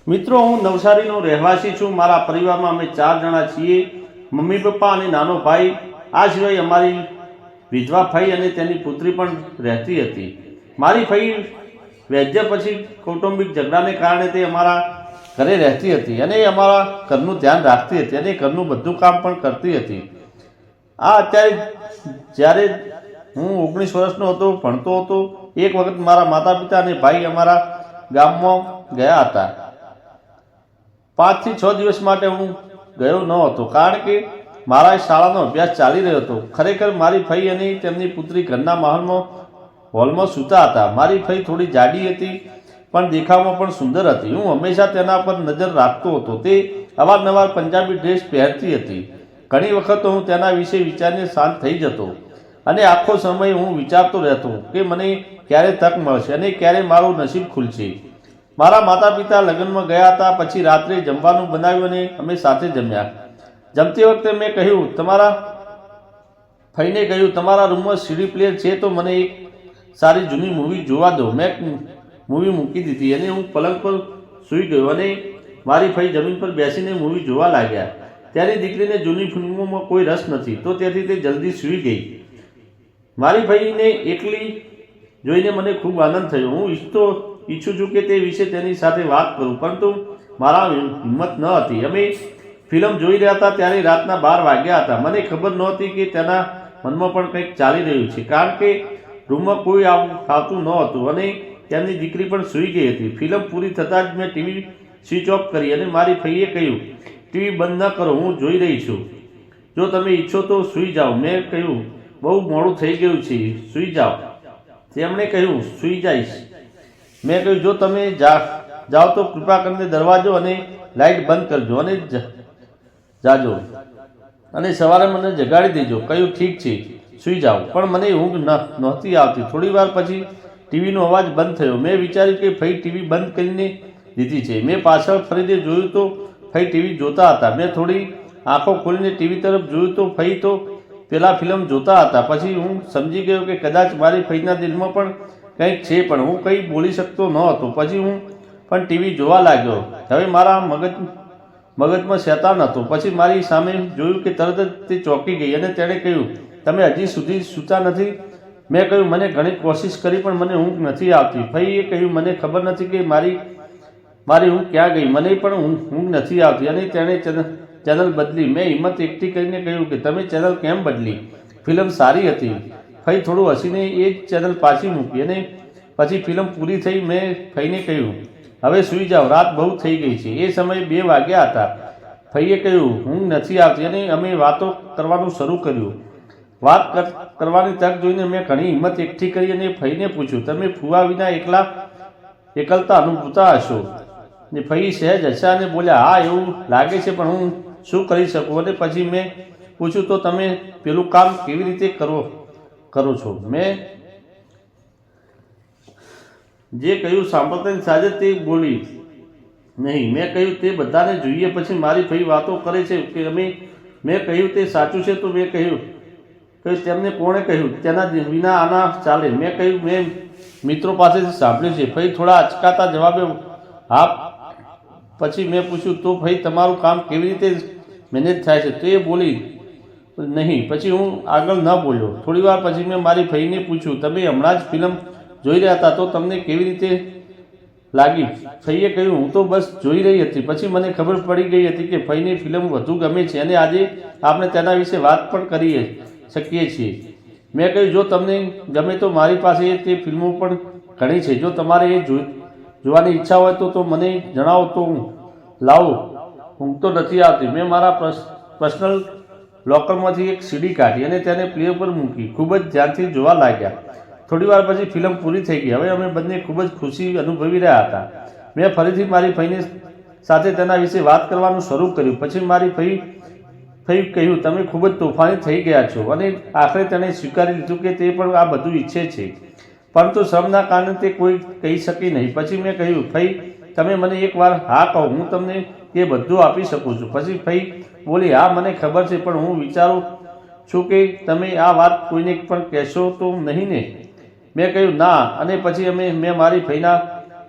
મિત્રો, હું નવસારીનો રહેવાસી છું। મારા પરિવારમાં અમે 4 જણા છીએ, મમ્મી પપ્પા અને નાનો ભાઈ। આ સિવાય અમારી વિધવા ફઈ અને તેની પુત્રી પણ રહેતી હતી। મારી ફઈ વૈદ્ય પછી કૌટુંબિક ઝઘડાને કારણે તે અમારા ઘરે રહેતી હતી અને અમારા ઘરનું ધ્યાન રાખતી હતી અને ઘરનું બધું કામ પણ કરતી હતી। આ અત્યારે જ્યારે હું 19 વર્ષનો હતો, ભણતો હતો, એક વખત મારા માતા પિતા અને ભાઈ અમારા ગામમાં ગયા હતા। 5 થી 6 દિવસ માટે હું ગયો ન હતો, કારણ કે મારા શાળાનો અભ્યાસ ચાલી રહ્યો હતો। ખરેખર મારી ફઈ અને તેમની પુત્રી ઘરના હોલમાં સૂતા હતા। મારી ફઈ થોડી જાડી હતી, પણ દેખાવમાં પણ સુંદર હતી। હું હંમેશા તેના પર નજર રાખતો હતો। તે અવારનવાર પંજાબી ડ્રેસ પહેરતી હતી। ઘણી વખત હું તેના વિશે વિચારીને શાંત થઈ જતો અને આખો સમય હું વિચારતો રહેતો કે મને ક્યારે તક મળશે અને ક્યારે મારું નસીબ ખુલશે। મારા માતા પિતા લગ્નમાં ગયા હતા। પછી રાત્રે જમવાનું બનાવ્યું અને અમે સાથે જમ્યા। જમતી વખતે મેં કહ્યું, ફઈને કહ્યું, તમારા રૂમમાં સીડી પ્લેયર છે તો મને એક સારી જૂની મૂવી જોવા દો। મેં મૂવી મૂકી દીધી અને હું પલંગ પર સૂઈ ગયો અને મારી ફઈ જમીન પર બેસીને મૂવી જોવા લાગ્યા। તેની દીકરીને જૂની ફિલ્મોમાં કોઈ રસ નથી, તો તેથી તે જલ્દી સૂઈ ગઈ। મારી ફઈને એકલી જોઈને મને ખૂબ આનંદ થયો। હું ઈચ્છું છું કે તે વિશે તેની સાથે વાત કરું, પરંતુ મારા હિંમત ન હતી। અમે ફિલ્મ જોઈ રહ્યા હતા ત્યારે રાતના 12 વાગ્યા હતા। મને ખબર નહોતી કે તેના મનમાં પણ કંઈક ચાલી રહ્યું છે, કારણ કે રૂમમાં કોઈ આવતું ન હતું અને તેમની દીકરી પણ સૂઈ ગઈ હતી। ફિલ્મ પૂરી થતાં જ મેં ટીવી સ્વિચ ઓફ કરી અને મારી ફઈએ કહ્યું, ટીવી બંધ ન કરો, હું જોઈ રહી છું, જો તમે ઈચ્છો તો સૂઈ જાઓ। મેં કહ્યું, બહુ મોડું થઈ ગયું છે, સૂઈ જાઓ। તેમણે કહ્યું, સૂઈ જઈશ। મેં કહ્યું, જો તમે જાઓ તો કૃપા કરીને દરવાજો અને લાઇટ બંધ કરજો અને જાજો અને સવારે મને જગાડી દેજો। કહ્યું, ઠીક છે, સૂઈ જાઓ। પણ મને ઊંઘ નહોતી આવતી। થોડી વાર પછી ટીવીનો અવાજ બંધ થયો। મેં વિચાર્યું કે ફઈ ટીવી બંધ કરીને દીધી છે। મેં પાછળ ફરીને જોયું તો ફઈ ટીવી જોતા હતા। મેં થોડી આંખો ખોલીને ટીવી તરફ જોયું તો ફઈ તો પેલા ફિલ્મ જોતા હતા। પછી હું સમજી ગયો કે કદાચ મારી ફઈના દિલમાં પણ કંઈક છે, પણ હું કંઈ બોલી શકતો ન હતો। પછી હું પણ ટીવી જોવા લાગ્યો। હવે મારા મગજમાં શેતાન હતો। પછી મારી સામે જોયું કે તરત જ તે ચોંકી ગઈ અને તેણે કહ્યું, તમે હજી સુધી સૂતા નથી? મેં કહ્યું, મને ઘણી કોશિશ કરી પણ મને ઊંઘ નથી આવતી। ફઈએ કહ્યું, મને ખબર નથી કે મારી ઊંઘ ક્યાં ગઈ, મને પણ ઊંઘ નથી આવતી અને તેણે ચેનલ બદલી। મેં હિંમત એકઠી કરીને કહ્યું કે તમે ચેનલ કેમ બદલી? ફિલ્મ સારી હતી। ફઈ થોડું હસીને એ જ ચેનલ પાછી મૂકી અને પછી ફિલ્મ પૂરી થઈ। મેં ફઈને કહ્યું, હવે સૂઈ જાઓ, રાત બહુ થઈ ગઈ છે। એ સમયે 2 વાગ્યા હતા। ફઈએ કહ્યું, ઊંઘ નથી આવતી અને અમે વાતો કરવાનું શરૂ કર્યું। વાત કરવાની તક જોઈને મેં ઘણી હિંમત એકઠી કરી અને ફઈને પૂછ્યું, તમે ફુવા વિના એકલતા અનુભવતા હશો? ને ફઈ સહેજ હસ્યા અને બોલ્યા, હા, એવું લાગે છે, પણ હું શું કરી શકું? અને પછી મેં પૂછ્યું, તો તમે પેલું કામ કેવી રીતે કરો છો? મેં જે કહ્યું સાંભળતાની સાથે તે બોલી નહીં। મેં કહ્યું, તે બધાને જોઈએ। પછી મારી ફઈ વાતો કરે છે કે મેં કહ્યું, તે સાચું છે? તો મેં કહ્યું, તેમને કોણે કહ્યું? તેના વિના આના ચાલે? મેં કહ્યું, મેં મિત્રો પાસેથી સાંભળ્યું છે। ફઈ થોડા અચકાતા જવાબે હા। પછી મેં પૂછ્યું, તો ફઈ તમારું કામ કેવી રીતે મેનેજ થાય છે? તો એ બોલી નહીં। પછી હું આગળ ન બોલ્યો। થોડી વાર પછી મેં મારી ફઈને પૂછ્યું, તમે હમણાં જ ફિલ્મ જોઈ રહ્યા હતા તો તમને કેવી રીતે લાગી? ફઈએ કહ્યું, હું તો બસ જોઈ રહી હતી। પછી મને ખબર પડી ગઈ હતી કે ફઈને ફિલ્મ વધુ ગમે છે અને આજે આપણે તેના વિશે વાત પણ કરી શકીએ છીએ। મેં કહ્યું, જો તમને ગમે તો મારી પાસે તે ફિલ્મો પણ ઘણી છે, જો તમારે એ જોવાની ઈચ્છા હોય તો મને જણાવો તો હું લાવું। ઊંઘ તો નથી આવતી। મેં મારા પર્સનલ લોકરમાંથી એક સીડી કાઢી અને તેને પ્લે પર મૂકી। ખૂબ જ ધ્યાનથી જોવા લાગ્યા। થોડી વાર પછી ફિલ્મ પૂરી થઈ ગઈ। હવે અમે બંને ખૂબ જ ખુશી અનુભવી રહ્યા હતા। મેં ફરીથી મારી ફઈને સાથે તેના વિશે વાત કરવાનું શરૂ કર્યું। પછી મારી ફઈ કહ્યું, તમે ખૂબ જ તોફાની થઈ ગયા છો। અને આખરે તેણે સ્વીકારી લીધું કે તે પણ આ બધું ઈચ્છે છે, પરંતુ શરમના કારણે તે કોઈ કહી શકી નહીં। પછી મેં કહ્યું, ફઈ, તમે મને એક વાર હા કહો, હું તમને એ બધું આપી શકું છું। પછી ફઈ બોલી, હા, મને ખબર છે, પણ હું વિચારું છું કે તમે આ વાત કોઈને પણ કહેશો તો નહીં ને? મેં કહ્યું, ના। અને પછી મેં મારી ફઈના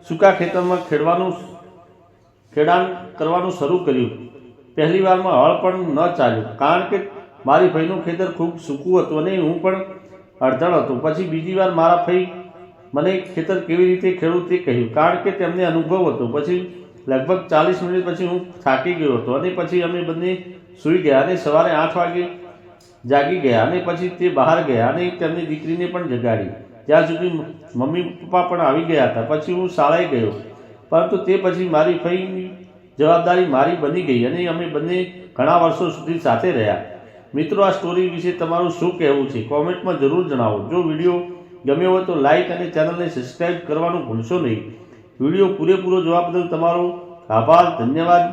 સૂકા ખેતરમાં ખેડાણ કરવાનું શરૂ કર્યું. પહેલી વારમાં હળ પણ ન ચાલ્યું, કારણ કે મારી ફઈનું ખેતર ખૂબ સૂકું હતું અને હું પણ અડધણ હતો. પછી બીજી વાર મારા ફઈ મને ખેતર કેવી રીતે ખેડવું તે કહ્યું, કારણ કે તેમને અનુભવ હતો. પછી લગભગ 40 મિનિટ પછી હું થાકી ગયો હતો અને પછી અમે બંને સૂઈ ગયા અને સવારે 8 વાગે જાગી ગયા અને પછી તે બહાર ગયા અને તેમની દીકરીને પણ જગાડી. ત્યાં સુધી મમ્મી પપ્પા પણ આવી ગયા હતા. પછી હું શાળાએ ગયો, પરંતુ તે પછી મારી ફઈની જવાબદારી મારી બની ગઈ અને અમે બંને ઘણા વર્ષો સુધી સાથે રહ્યા. મિત્રો, આ સ્ટોરી વિશે તમારું શું કહેવું છે? કોમેન્ટમાં જરૂર જણાવો. જો વિડીયો ગમ્યો હોય તો લાઇક અને ચેનલને સબસ્ક્રાઈબ કરવાનું ભૂલશો નહીં. વિડીયો પૂરેપૂરો જોવા બદલ તમારો આભાર. ધન્યવાદ.